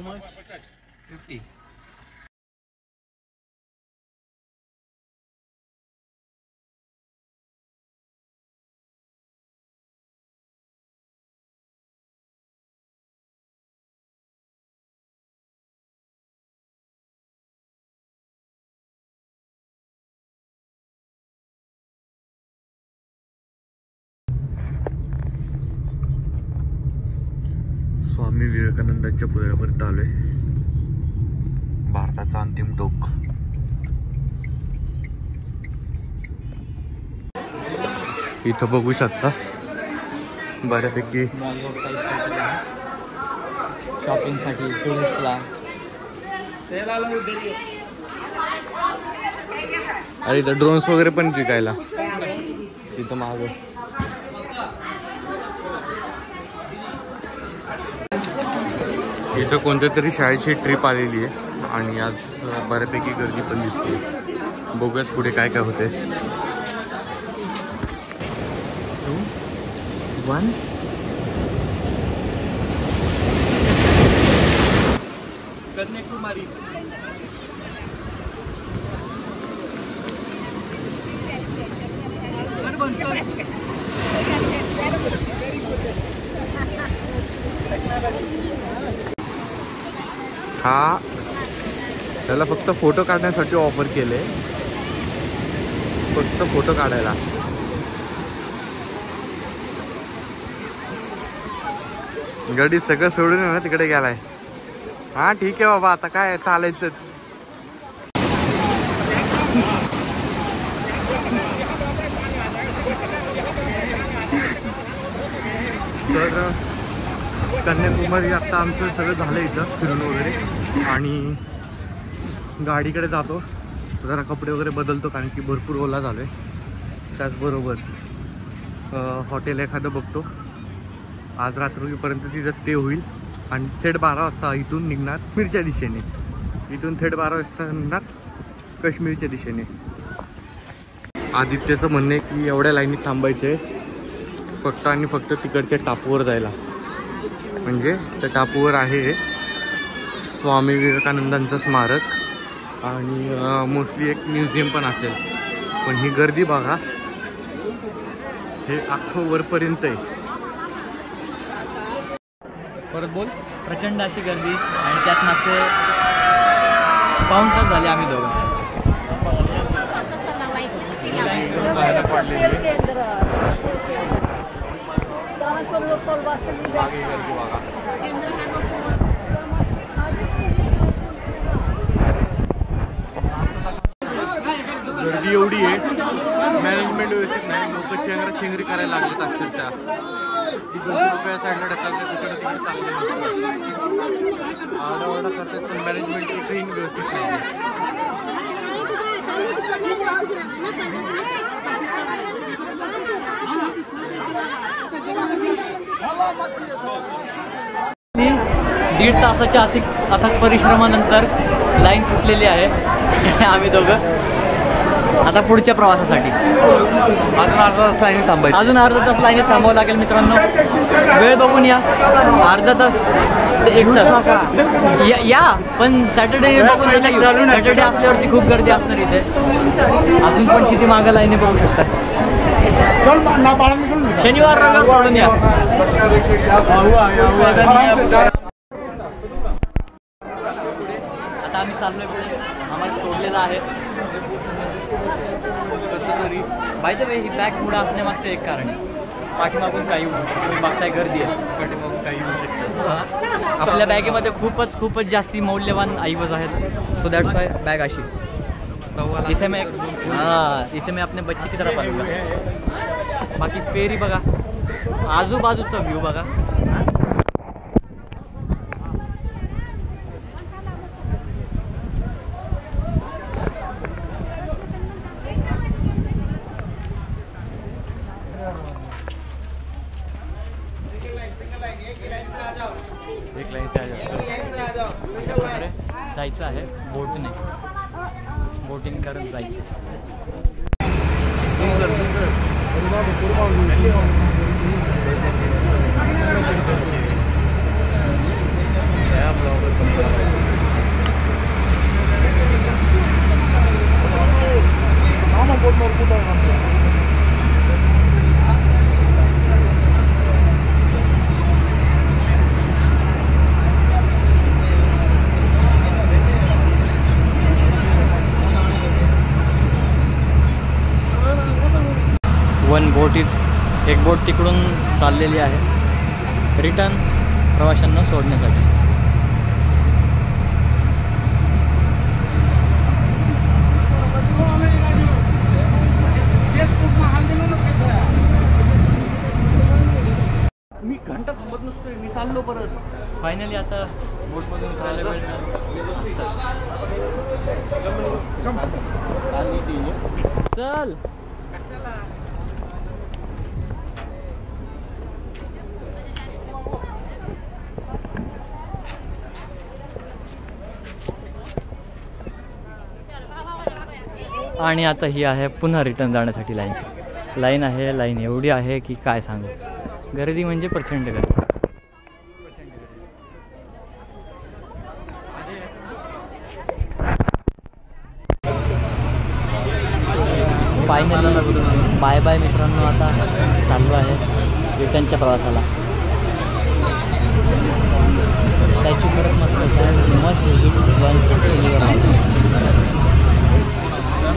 How much? 50. स्वामी विवेकानंदांच्या पुतळ्यापर्यंत आलोय. भारताचा अंतिम टोक. इथं बघू शकता बऱ्यापैकी शॉपिंग साठी टुरिस्टला. अरे इथं ड्रोन्स वगैरे पण विकायला तिथं माग. इथं कोणत्या तरी शाळेची ट्रिप आलेली आहे आणि आज बऱ्यापैकी गर्दी पण दिसते. बघूयात पुढे काय काय होते. 2, 1 कन्याकुमारी. हा त्याला फक्त फोटो काढण्यासाठी ऑफर केले. फक्त फोटो काढायला. गाडी सगळं सोडून ना तिकडे गेलाय. हा ठीक आहे बाबा, आता काय चालायचंच. तर कन्याकुमारी आता आमचं सगळं झालं इथं फिरून वगैरे आणि गाडीकडे जातो. जरा कपडे वगैरे बदलतो कारण की भरपूर ओला झालो आहे. त्याचबरोबर हॉटेल एखादं बघतो. आज रात्रीपर्यंत तिथं स्टे होईल आणि थेट 12 वाजता इथून निघणार काश्मीरच्या दिशेने. इथून थेट 12 वाजता निघणार काश्मीरच्या दिशेने. आदित्यचं म्हणणं आहे की एवढ्या लाईनीत थांबायचे फक्त आणि फक्त तिकडच्या टापूवर जायला. म्हणजे त्या टापूवर आहे स्वामी विवेकानंदांचं स्मारक आणि मोस्टली एक म्युझियम पण असेल. पण ही गर्दी बघा, हे अख्खं वरपर्यंत आहे. परत बोल. प्रचंड अशी गर्दी आणि त्यात मागचे पाऊण तास झाले आम्ही दोघं. गर्दी एवढी आहे, मॅनेजमेंट व्यवस्थित नाही. लोक चेंगरी करायला लागलेत अक्षरशः. ती गर्दी लोक या साईडला ढकलतात, तिकडे तिकडे चांगले आरडाओरडा करतात पण मॅनेजमेंट एकही व्यवस्थित नाही. दीड तासाच्या अथक परिश्रमानंतर लाईन सुटलेली आहे. आम्ही दोघं आता पुढच्या प्रवासासाठी अजून अर्धा तास लाईनीत थांबायचं. अजून अर्धा तास लाईनीत थांबावं लागेल मित्रांनो. वेळ बघून या. अर्धा तास ते 1 तास या. पण सॅटर्डे बघून सॅटर्डे असल्यावरती खूप गर्दी असणार इथे. अजून पण किती मागं लाईनी बघू शकता. शनिवार रविवार सोडून या. आता आम्ही चाललोय पुढे. आम्हाला सोडलेलं आहे. कसं तरी by the way he bag पुढं असण्यामागचं एक कारण आहे. पाठीमागून काही होऊ शकतं. तुम्ही बघताय गर्दी आहे, पाठीमागून काही होऊ शकतं. आपल्या बॅगेमध्ये खूपच जास्ती मौल्यवान ऐवज आहेत. सो दॅट्स वाय बॅग अशी. इसे मैं अपने बच्चे की तरह पालूंगा. बाकी फेरी बघा, आजूबाजूचा व्ह्यू बघा. एक लाईन जायचं आहे बोटने. बोटिंग करत जायचं. ब्लॉगर बनतो. एक बोट तिकडून चाललेली आहे रिटर्न प्रवाशांना सोडण्यासाठी. मी घंटा थांबत नसतोय, मी चाललो परत. फायनली आता बोटमधून उतरायला वेळ चल. आणि आता ही आहे पुन्हा रिटर्न जाण्यासाठी लाईन आहे. लाईन एवढी आहे की काय सांगू, गर्दी म्हणजे प्रचंड गर्दी. फायनली बाय बाय मित्रांनो, आता चाललो आहे रिटर्नच्या प्रवासाला. स्टॅच्यू खरंच मस्त होता. Must visit once anywhere.